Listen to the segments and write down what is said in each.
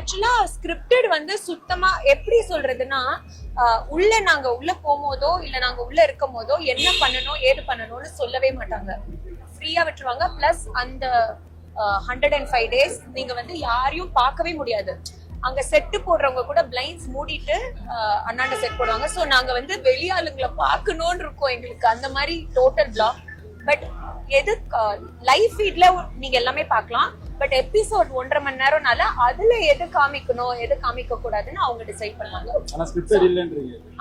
ஆக்சுவலா ஸ்கிரிப்டட் வந்து சுத்தமா எப்படி சொல்றதுன்னா நாங்க உள்ள போகும்போதோ இல்ல நாங்க உள்ள இருக்கும் போதோ என்ன பண்ணணும் ஏது பண்ணணும்னு சொல்லவே மாட்டாங்க. ஃப்ரீயா விட்டுருவாங்க. பிளஸ் அந்த 105 days நீங்க வந்து யாரையும் பார்க்கவே முடியாது. அங்க செட்டு போடுறவங்க கூட பிளைண்ட்ஸ் மூடிட்டு அண்ணாண்ட செட் போடுவாங்க. சோ நாங்க வந்து வெளியாளுங்களை பார்க்கணும்னு இருக்கோம் எங்களுக்கு. அந்த மாதிரி டோட்டல் பிளாக். பட் எது லைவ் ஃபீட்ல நீங்க எல்லாமே பார்க்கலாம். பட் எபிசோட் 1.5 மணி நேரம்னால அதுல எது காமிக்கணும் எது காமிக்க கூடாதுன்னு அவங்க டிசைட் பண்ணுவாங்க.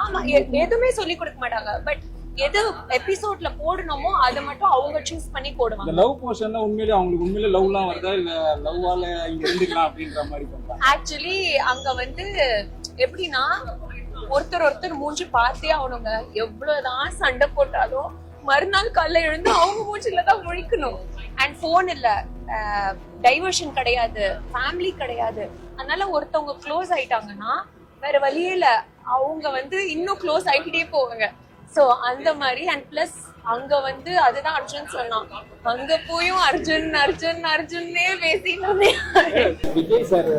ஆமா, எதுவுமே சொல்லி கொடுக்க மாட்டாங்க. பட் எது எபிசோட்ல போடணுமோ அதை மட்டும் அவங்க சூஸ் பண்ணி போடுவாங்க. லவ் போர்ஷன்ல உண்மையிலே லவ்லாம் வருதா இல்ல லவ்வால இங்க இருந்துக்கலாம் அப்படின்ற மாதிரி பண்றாங்க. ஆக்சுவலி அங்க வந்து எப்படின்னா ஒருத்தர் மூஞ்சி பார்த்தே ஆகணுங்க. எவ்வளவுதான் சண்டை போட்டாலும் மறுநாள் காலைல எழுந்து அவங்க மூஞ்சில தான் முழிக்கணும். அண்ட் போன் இல்ல, டைவர்ஷன் கிடையாது, ஃபேமிலி கிடையாது. அதனால ஒருத்தவங்க க்ளோஸ் ஆயிட்டாங்கன்னா வேற வழியே இல்ல, அவங்க வந்து இன்னும் க்ளோஸ் ஆகிட்டே போவாங்க. சோ அந்த மாதிரி. அண்ட் பிளஸ் அங்க வந்து அதுதான் அர்ஜுன் சொன்னான், அங்க போயும் அர்ஜுன்னே பேசிட்டு விஜய் சார்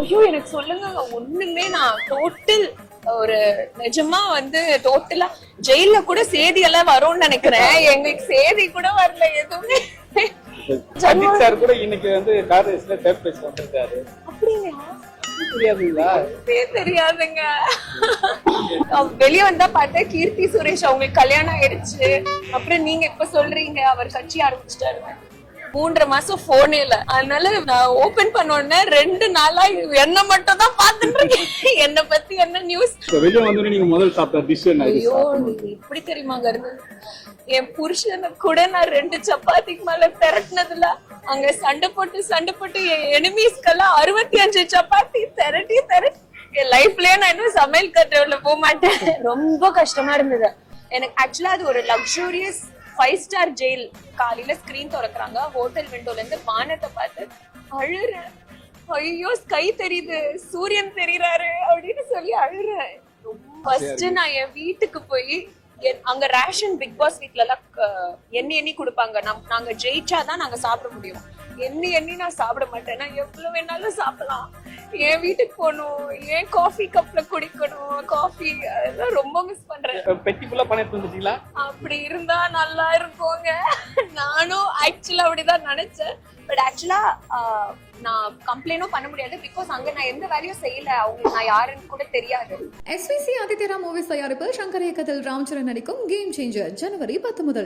ஐயோ எனக்கு சொல்லுங்க, ஒண்ணுமே நான் டோட்டல் ஒரு நிஜமா வந்து டோட்டலா ஜெயில கூட சேதி எல்லாம் வரும்னு நினைக்கிறேன். எங்களுக்கு சேதி கூட வரல எதுவுமே. அஜித் சார் கூட இன்னைக்கு வந்து கார் ரேஸ்ல தேர்ட் பிளேஸ் வந்திருக்காரு. அப்படிங்களா? தெரியாதுங்க. வெளியே வந்தா பார்த்தா கீர்த்தி சுரேஷ் அவங்களுக்கு கல்யாணம் ஆயிடுச்சு. அப்புறம் நீங்க இப்ப சொல்றீங்க அவர் கட்சி ஆரம்பிச்சிட்டாரு. 3.5 மாசம் போனே இல்ல. அதனால நான் ஓபன் பண்ண உடனே 2 நாளா என்ன மட்டும் தான் பாத்துட்டு இருக்கேன். என்ன பத்தி என்ன நியூஸ். வெளியே வந்து நீங்க முதல் சாப்பிட்ட டிஷ் என்ன? ஐயோ இப்படி தெரியுமாங்க இருந்தது. என் புருஷனை கூட நான் 2 சப்பாத்திக்கு மேல திரட்டினதுல அங்க சண்டை போட்டு என் எனிமீஸ்க்கெல்லாம் 65 சப்பாத்தி திரட்டி என் லைஃப்லயே நான் இன்னும் சமையல் கட்டுறதுல போக மாட்டேன். ரொம்ப கஷ்டமா இருந்தது எனக்கு. ஆக்சுவலா அது ஒரு லக்ஸூரியஸ் 5 ஸ்டார் ஜெயில். காலையில ஸ்கிரீன் திறக்கிறாங்க, ஹோட்டல் விண்டோல இருந்து வானத்தை பார்த்து அழுறேன். ஐயோ ஸ்கை தெரியுது, சூரியன் தெரியறாரு அப்படின்னு சொல்லி அழுறேன். ஃபர்ஸ்ட் நான் என் வீட்டுக்கு போய் அங்க ரேஷன் பிக் பாஸ் வீட்ல எல்லாம் எண்ணி கொடுப்பாங்க. நாங்க ஜெயிச்சாதான் நாங்க சாப்பிட முடியும். எண்ணி நான் சாப்பிட மாட்டேன். நான் எவ்வளவு வேணாலும் சாப்பிடலாம். என் வீட்டுக்கு போகணும், ஏன் காஃபி கப்ல குடிக்கணும், காஃபி அதெல்லாம் ரொம்ப மிஸ் பண்றேன். பெட்டிக்குள்ள பண்ணிட்டு வந்துட்டீங்களா? அப்படி இருந்தா நல்லா இருக்குங்க. நானும் ஆக்சுவலா அப்படிதான் நினைச்சேன். பட் ஆக்சுவலா நான் கம்ப்ளைண்டும் பண்ண முடியாது. பிகாஸ் அங்க நான் எந்த வேலையும் செய்யல. அவங்க நான் யாருன்னு கூட தெரியாது. SVC ஆதித்யரா மூவிஸ் தயாரிப்பில் சங்கர் இயக்கத்தில் ராம்சரண் நடிக்கும் கேம் சேஞ்சர் ஜனவரி 10 முதல்.